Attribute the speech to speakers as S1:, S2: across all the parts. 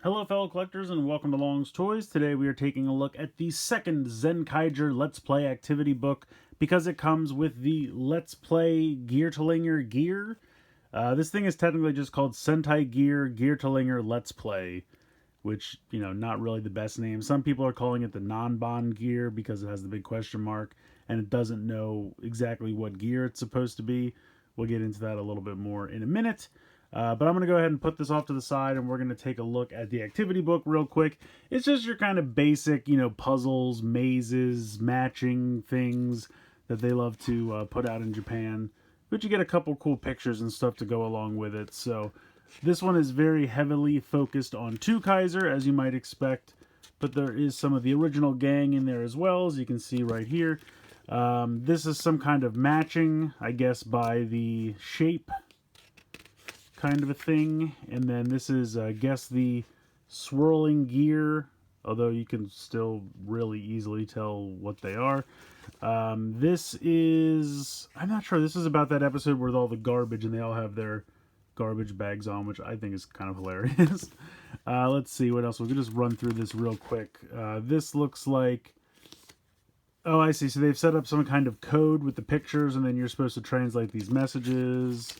S1: Hello fellow collectors and welcome to Long's Toys. Today we are taking a look at the second Zenkaiger Let's Play activity book because it comes with the Let's Play Geartalinger gear. This thing is technically just called Sentai Gear Geartalinger Let's Play, which, not really the best name. Some people are calling it the non-bond gear because it has the big question mark and it doesn't know exactly what gear it's supposed to be. We'll get into that a little bit more in a minute. But I'm going to go ahead and put this off to the side and we're going to take a look at the activity book real quick. It's just your kind of basic, puzzles, mazes, matching things that they love to put out in Japan. But you get a couple cool pictures and stuff to go along with it. So this one is very heavily focused on 2 Kaiser, as you might expect. But there is some of the original gang in there as well, as you can see right here. This is some kind of matching, I guess, by the shape kind of a thing. And then this is, I guess, the swirling gear, although you can still really easily tell what they are. This is, I'm not sure, this is about that episode with all the garbage and they all have their garbage bags on, which I think is kind of hilarious. Let's see what else. We can just run through this real quick. This looks like, oh, I see. So they've set up some kind of code with the pictures and then you're supposed to translate these messages.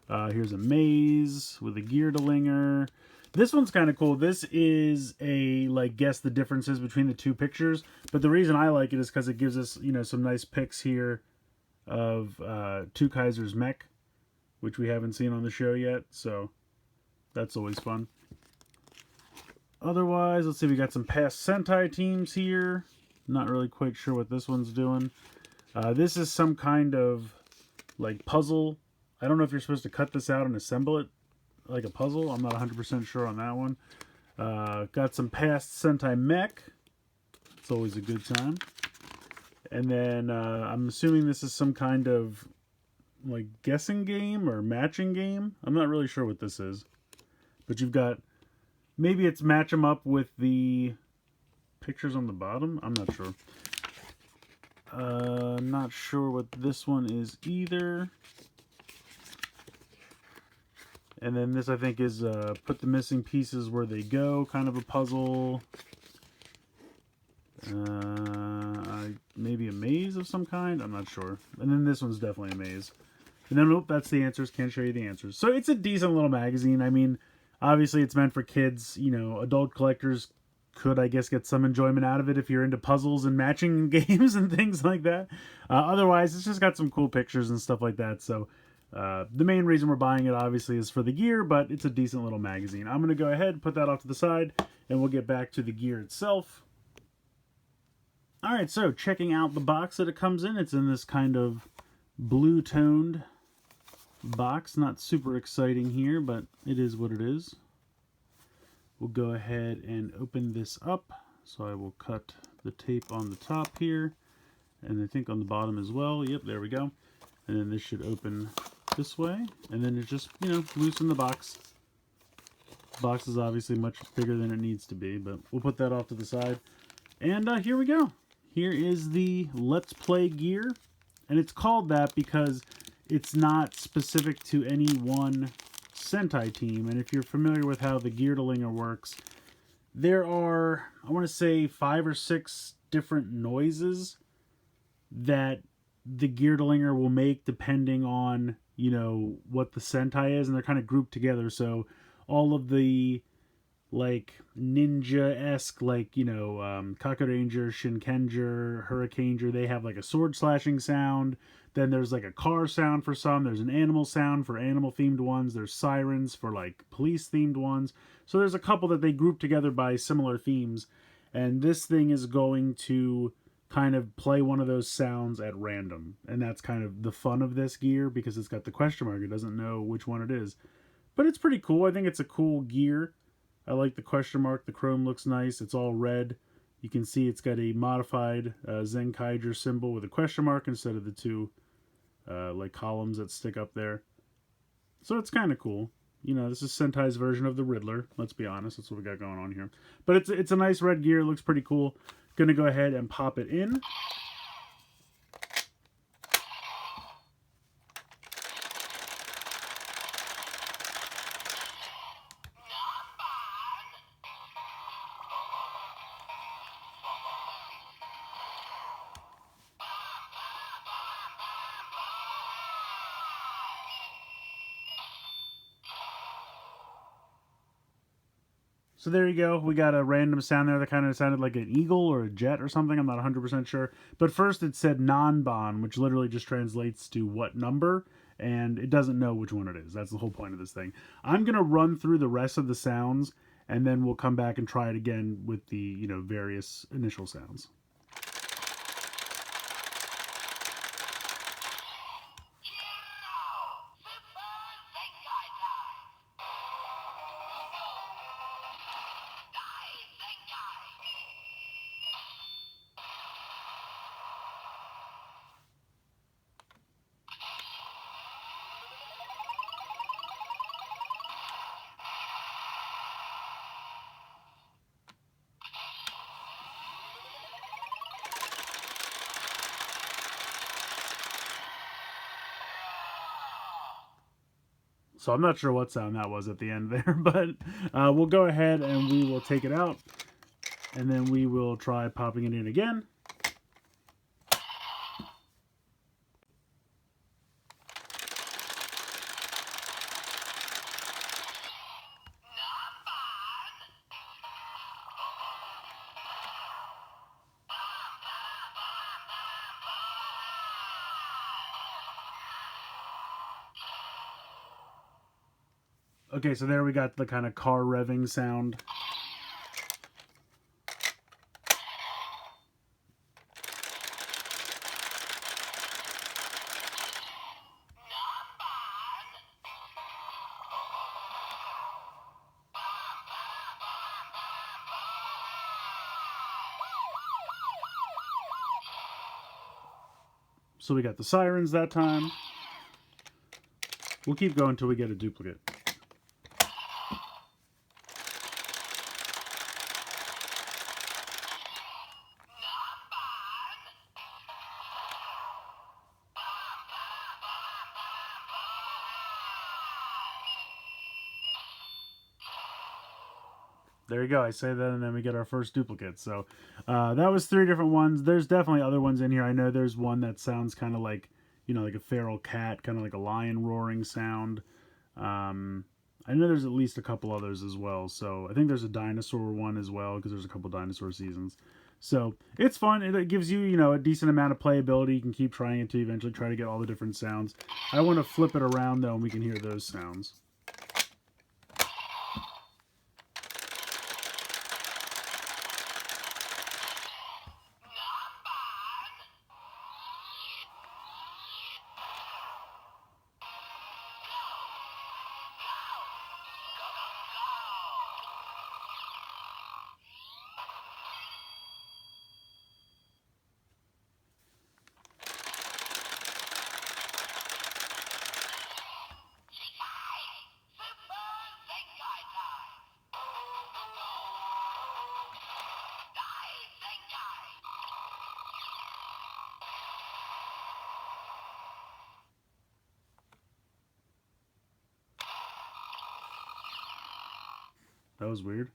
S1: Here's a maze with a Geartalinger. This one's kind of cool. This is a, guess the differences between the 2 pictures. But the reason I like it is because it gives us, some nice pics here of 2 Kaiser's mech, which we haven't seen on the show yet. So that's always fun. Otherwise, let's see. We got some past Sentai teams here. Not really quite sure what this one's doing. This is some kind of, puzzle. I don't know if you're supposed to cut this out and assemble it like a puzzle. I'm not 100% sure on that one. Got some past Sentai mech. It's always a good time. And then I'm assuming this is some kind of guessing game or matching game. I'm not really sure what this is. But you've got, maybe it's match them up with the pictures on the bottom. I'm not sure. Not sure what this one is either. And then this, I think, is put the missing pieces where they go, kind of a puzzle. Maybe a maze of some kind? I'm not sure. And then this one's definitely a maze. And then, nope, that's the answers. Can't show you the answers. So it's a decent little magazine. I mean, obviously it's meant for kids. Adult collectors could, I guess, get some enjoyment out of it if you're into puzzles and matching games and things like that. Otherwise, it's just got some cool pictures and stuff like that. So the main reason we're buying it, obviously, is for the gear, but it's a decent little magazine. I'm going to go ahead and put that off to the side, and we'll get back to the gear itself. Alright, so checking out the box that it comes in. It's in this kind of blue-toned box. Not super exciting here, but it is what it is. We'll go ahead and open this up. So I will cut the tape on the top here, and I think on the bottom as well. Yep, there we go. And then this should open this way, and then it just, loosen the box. The box is obviously much bigger than it needs to be, but we'll put that off to the side. And here we go. Here is the Let's Play gear, and it's called that because it's not specific to any one Sentai team. And if you're familiar with how the Geartalinger works, there are, I want to say, 5 or 6 different noises that the Geartalinger will make depending on, what the Sentai is, and they're kind of grouped together. So all of the, ninja-esque, Kakuranger, Shinkenger, Hurricaneger, they have, a sword-slashing sound. Then there's, a car sound for some. There's an animal sound for animal-themed ones. There's sirens for, police-themed ones. So there's a couple that they group together by similar themes. And this thing is going to kind of play one of those sounds at random. And that's kind of the fun of this gear because it's got the question mark. It doesn't know which one it is. But it's pretty cool. I think it's a cool gear. I like the question mark. The chrome looks nice. It's all red. You can see it's got a modified Zenkaiger symbol with a question mark instead of the 2 columns that stick up there. So it's kind of cool. This is Sentai's version of the Riddler. Let's be honest. That's what we got going on here. But it's a nice red gear. It looks pretty cool. Gonna go ahead and pop it in. So there you go. We got a random sound there that kind of sounded like an eagle or a jet or something. I'm not 100% sure. But first it said non-bon, which literally just translates to what number, and it doesn't know which one it is. That's the whole point of this thing. I'm going to run through the rest of the sounds, and then we'll come back and try it again with the, various initial sounds. So I'm not sure what sound that was at the end there, but we'll go ahead and we will take it out, and then we will try popping it in again. Okay, so there we got the kind of car revving sound. So we got the sirens that time. We'll keep going until we get a duplicate. There you go. I say that, and then we get our first duplicate. So that was 3 different ones. There's definitely other ones in here. I know there's one that sounds kind of like, like a feral cat, kind of like a lion roaring sound. I know there's at least a couple others as well. So I think there's a dinosaur one as well, because there's a couple dinosaur seasons. So it's fun. It gives you, a decent amount of playability. You can keep trying it to eventually try to get all the different sounds. I want to flip it around, though, and we can hear those sounds. That was weird.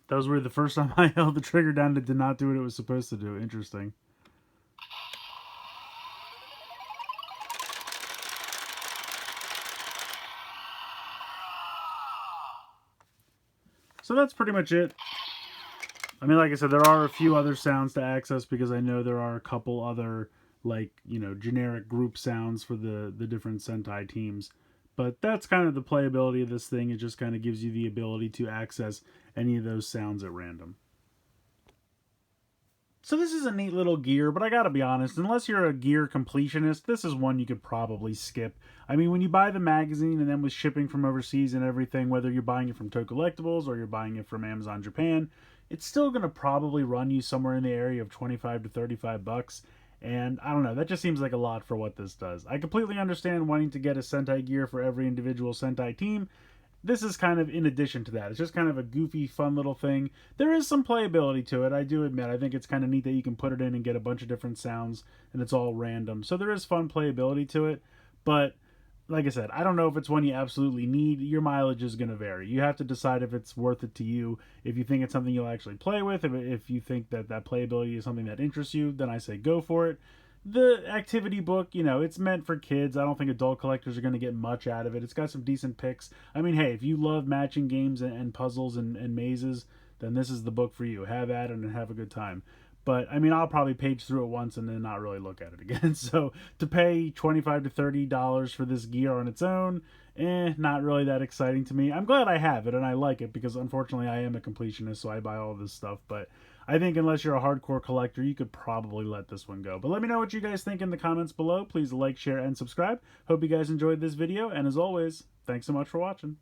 S1: That was weird. The first time I held the trigger down, it did not do what it was supposed to do. Interesting. So that's pretty much it. I mean, like I said, there are a few other sounds to access, because I know there are a couple other, like, generic group sounds for the different Sentai teams. But that's kind of the playability of this thing. It just kind of gives you the ability to access any of those sounds at random. So this is a neat little gear, but I gotta be honest, unless you're a gear completionist, this is one you could probably skip. I mean, when you buy the magazine, and then with shipping from overseas and everything, whether you're buying it from Toe Collectibles or you're buying it from Amazon Japan, it's still gonna probably run you somewhere in the area of 25 to 35 bucks. And I don't know, that just seems like a lot for what this does. I completely understand wanting to get a Sentai gear for every individual Sentai team. This is kind of in addition to that. It's just kind of a goofy, fun little thing. There is some playability to it, I do admit. I think it's kind of neat that you can put it in and get a bunch of different sounds, and it's all random. So there is fun playability to it. But like I said, I don't know if it's one you absolutely need. Your mileage is going to vary. You have to decide if it's worth it to you. If you think it's something you'll actually play with, if you think that playability is something that interests you, then I say go for it. the activity book, you know, it's meant for kids. I don't think adult collectors are going to get much out of it. It's got some decent picks. I mean, hey, if you love matching games and puzzles and mazes, then this is the book for you. Have at it and have a good time. But I mean, I'll probably page through it once and then not really look at it again. So to pay $25 to $30 for this gear on its own, not really that exciting to me. I'm glad I have it and I like it because unfortunately I am a completionist, so I buy all this stuff. But I think unless you're a hardcore collector, you could probably let this one go. But let me know what you guys think in the comments below. Please like, share, and subscribe. Hope you guys enjoyed this video, and as always, thanks so much for watching.